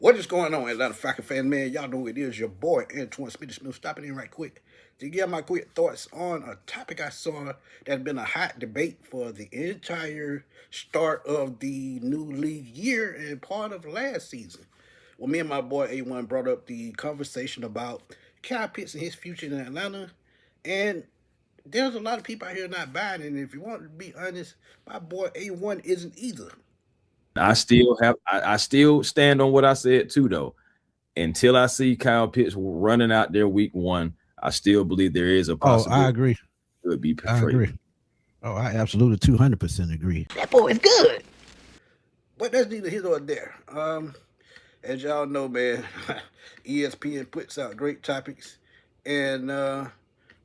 What is going on, Atlanta Falcons fans, man? Y'all know it is your boy, Antoine Smith, stopping in right quick to give my quick thoughts on a topic I saw that's been a hot debate for the entire start of the new league year and part of last season. Well, me and my boy A1 brought up the conversation about Kyle Pitts and his future in Atlanta, and there's a lot of people out here not buying it, and if you want to be honest, my boy A1 isn't either. I still stand on what I said too, though. Until I see Kyle Pitts running out there week one, I still believe there is a Oh, I possibility agree. it would be I traded. agree. Oh, I absolutely 200% agree. That boy is good. But that's neither here nor there. As y'all know, man, ESPN puts out great topics, and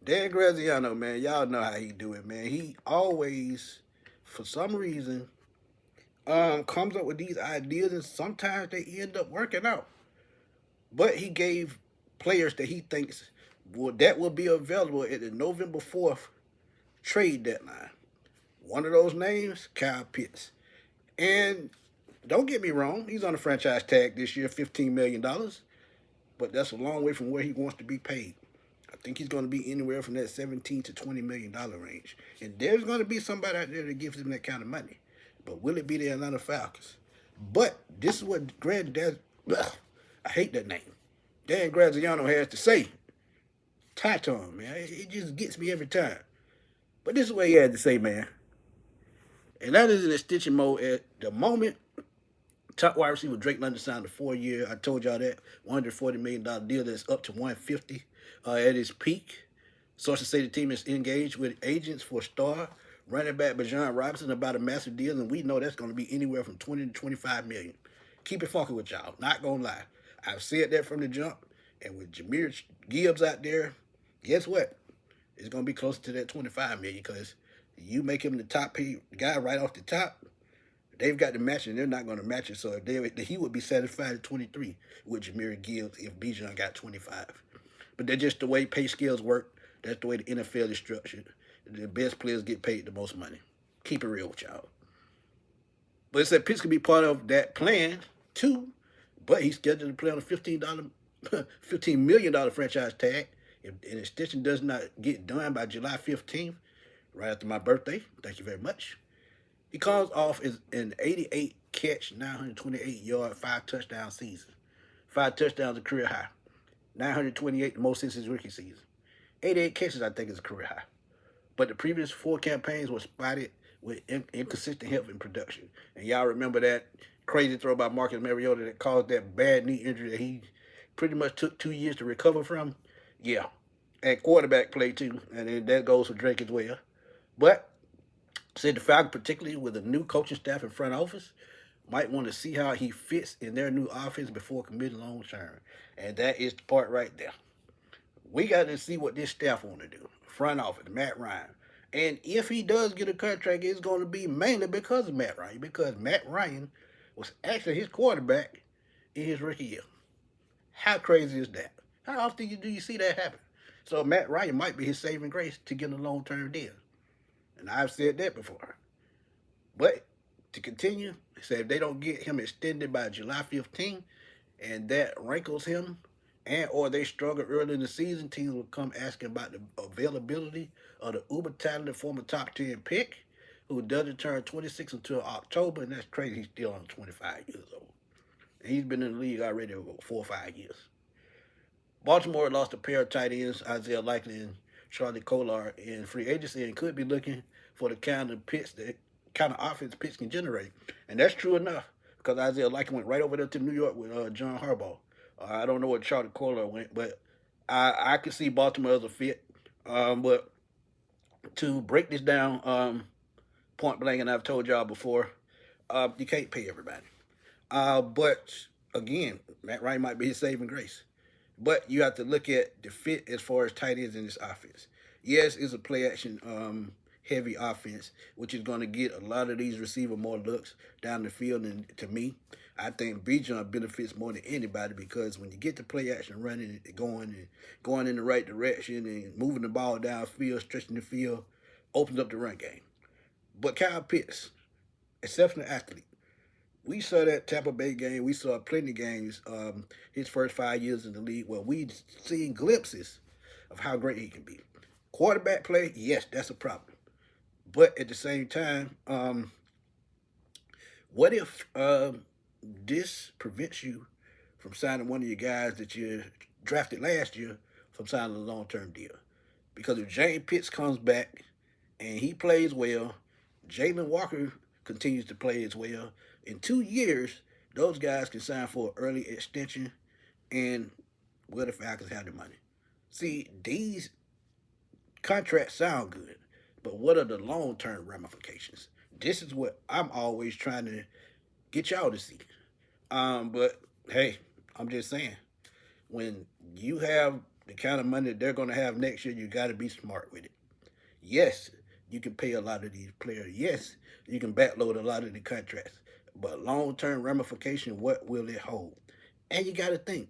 Dan Graziano, man, y'all know how he do it, man. He always, for some reason, comes up with these ideas, and sometimes they end up working out. But he gave players that he thinks will be available at the November 4th trade deadline. One of those names, Kyle Pitts. And don't get me wrong, he's on a franchise tag this year, $15 million, but that's a long way from where he wants to be paid. I think he's going to be anywhere from that $17 to $20 million range. And there's going to be somebody out there that gives him that kind of money. But will it be the Atlanta Falcons? But this is what I hate that name. Dan Graziano has to say. Titan, man. It just gets me every time. But this is what he had to say, man. Atlanta's in extension mode at the moment. Top wide receiver Drake London signed a 4-year. I told y'all that $140 million deal that's up to $150 at its peak. Sources say the team is engaged with agents for star running back Bijan Robinson about a massive deal, and we know that's going to be anywhere from 20 to 25 million. Keep it funky with y'all. Not gonna lie, I've said that from the jump. And with Jameer Gibbs out there, guess what? It's gonna be closer to that 25 million because you make him the top paid guy right off the top. They've got to match it, and they're not going to match it. So he would be satisfied at 23 with Jameer Gibbs if Bijan got 25. But that's just the way pay scales work. That's the way the NFL is structured. The best players get paid the most money. Keep it real with y'all. But it said Pitts could be part of that plan too. But he's scheduled to play on a $15 million franchise tag. If an extension does not get done by July 15th, right after my birthday, thank you very much. He calls off an 88 catch, 928 yard, 5 touchdown season. 5 touchdowns a career high. 928, the most since his rookie season. 88 catches, I think, is a career high. But the previous 4 campaigns were spotted with inconsistent health and production. And y'all remember that crazy throw by Marcus Mariota that caused that bad knee injury that he pretty much took 2 years to recover from? Yeah. And quarterback play, too. And then that goes for Drake as well. But said the Falcons, particularly with a new coaching staff and front office, might want to see how he fits in their new offense before committing long term. And that is the part right there. We got to see what this staff want to do. Front office, Matt Ryan. And if he does get a contract, it's going to be mainly because of Matt Ryan. Because Matt Ryan was actually his quarterback in his rookie year. How crazy is that? How often do you see that happen? So Matt Ryan might be his saving grace to get a long-term deal. And I've said that before. But to continue, they say if they don't get him extended by July 15th and that rankles him, and or they struggle early in the season, teams will come asking about the availability of the uber talented former top 10 pick who doesn't turn 26 until October, and that's crazy. He's still on 25 years old. And he's been in the league already for 4 or 5 years. Baltimore lost a pair of tight ends, Isaiah Likely and Charlie Kolar, in free agency, and could be looking for the kind of offense Pitts can generate. And that's true enough, because Isaiah Likely went right over there to New York with John Harbaugh. I don't know where Charlie Kolar went, but I could see Baltimore as a fit. But to break this down point blank, and I've told y'all before, you can't pay everybody. But again, Matt Ryan might be his saving grace. But you have to look at the fit as far as tight ends in this offense. Yes, it's a play action heavy offense, which is going to get a lot of these receivers more looks down the field. And to me, I think Bijan benefits more than anybody because when you get the play action running and going in the right direction and moving the ball downfield, stretching the field, opens up the run game. But Kyle Pitts, exceptional athlete, We saw that Tampa Bay game. We saw plenty of games. His first 5 years in the league, where we seen glimpses of how great he can be. Quarterback play, yes, that's a problem. But at the same time, what if this prevents you from signing one of your guys that you drafted last year from signing a long-term deal? Because if James Pitts comes back and he plays well, Jalen Walker continues to play as well. In 2 years, those guys can sign for an early extension, and will the Falcons have the money? See, these contracts sound good, but what are the long term ramifications? This is what I'm always trying to get y'all to see. But hey, I'm just saying, when you have the kind of money that they're going to have next year, you got to be smart with it. Yes, you can pay a lot of these players. Yes, you can backload a lot of the contracts. But long term ramification, what will it hold? And you got to think,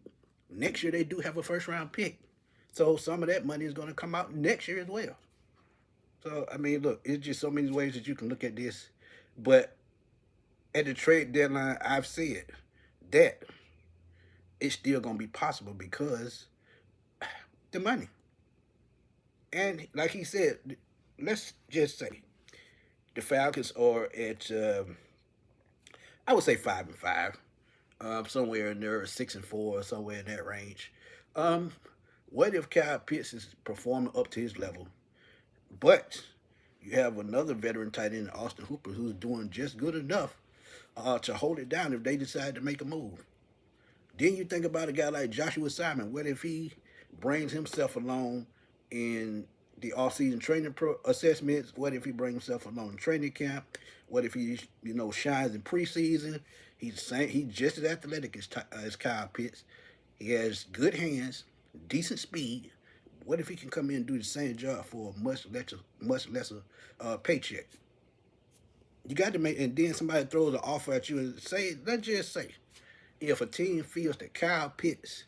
next year they do have a first round pick. So some of that money is going to come out next year as well. So, I mean, look, it's just so many ways that you can look at this. But at the trade deadline, I've said that it's still going to be possible because the money. And like he said, let's just say the Falcons are at, I would say 5-5, somewhere in there, 6-4, somewhere in that range. Um, what if Kyle Pitts is performing up to his level, but you have another veteran tight end, Austin Hooper, who's doing just good enough to hold it down if they decide to make a move? Then you think about a guy like Joshua Simon. What if he brings himself along in the off-season training assessments? What if he brings himself along in training camp? What if he, shines in preseason? He's just as athletic as Kyle Pitts. He has good hands, decent speed. What if he can come in and do the same job for a much lesser paycheck? You got to make, and then somebody throws an offer at you and let's just say, if a team feels that Kyle Pitts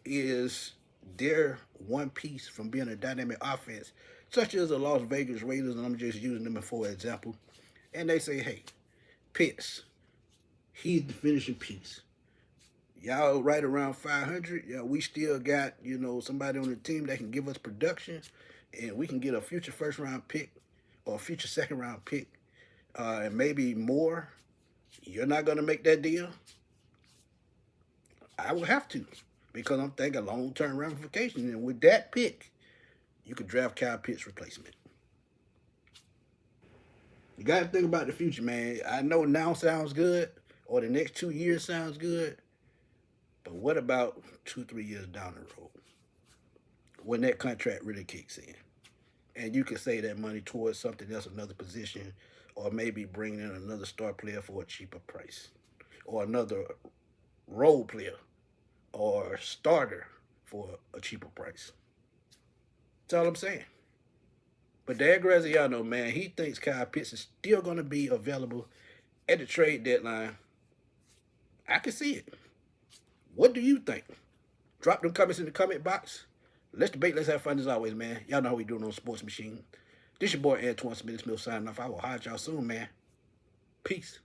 is their one piece from being a dynamic offense, such as the Las Vegas Raiders, and I'm just using them for example, and they say, hey, Pitts, he's the finishing piece. Y'all right around 500. Yeah, we still got, somebody on the team that can give us production, and we can get a future first round pick or a future second round pick, and maybe more. You're not going to make that deal? I will have to, because I'm thinking long-term ramifications. And with that pick, you could draft Kyle Pitts' replacement. You got to think about the future, man. I know now sounds good, or the next 2 years sounds good, but what about 2-3 years down the road when that contract really kicks in? And you can save that money towards something else, another position, or maybe bring in another star player for a cheaper price, or another role player or starter for a cheaper price. That's all I'm saying. But Dan Graziano, man, he thinks Kyle Pitts is still going to be available at the trade deadline. I can see it. What do you think? Drop them comments in the comment box. Let's debate. Let's have fun as always, man. Y'all know how we doing on Sports Machine. This your boy Antoine Smith signing off. I will holler at y'all soon, man. Peace.